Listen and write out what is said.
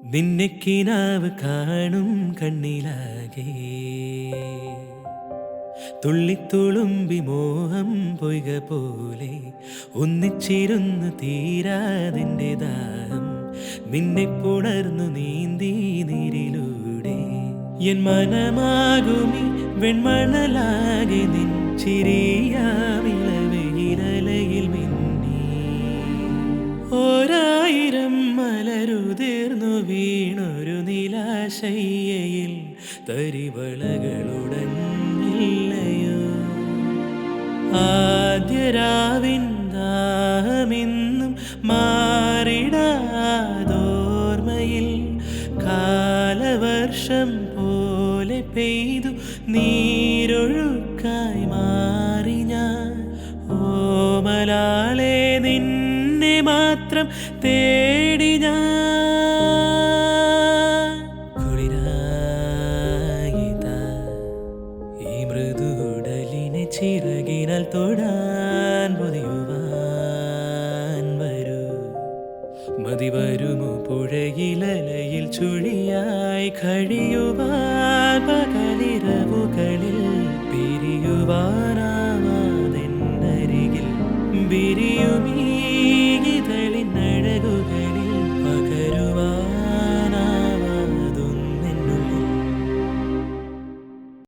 നിന്നെ കിനാവ് കാണും കണ്ണിലാകെ തുള്ളിത്തുളുമ്പി മോഹം പൊയ്ക പോലെ ഒന്നിച്ചിരുന്നു തീരാതിൻ്റെ ദാഹം നിന്നെ പുണർന്നു നീന്തി നീരിലൂടെ എൻ മനമാകുമി വെൺമണലാകെ നിൻ ചിരിയാവിളവയിലയിൽ മിന്നി ഓരായിരം മലരുതിർന്നു വീണൊരു നിലാശയ്യയിൽ തരിവളകളുടനില്ലയോ ആദ്യരാവിൻ ദാഹമെന്നും മാറിടാതോർമ്മയിൽ കാലവർഷം പോലെ പെയ്തു നീരൊഴുക്കായി മാറി ഞാൻ ഓമലാളെ നിന്നെ മാത്രം തേടി ഞാൻ കുളിരായിതാ ഈ മൃദുടലിനെ ചിറകിനാൽ തൊടാൻ പൊതിയുവാൻ വരൂ മതി വരുമോ പുഴയിലലയിൽ ചുഴിയായി കഴിയുവാൻ പകലിരവുകളിൽ പിരിയുവാനാവാതെന്നരികിൽ വിരിയും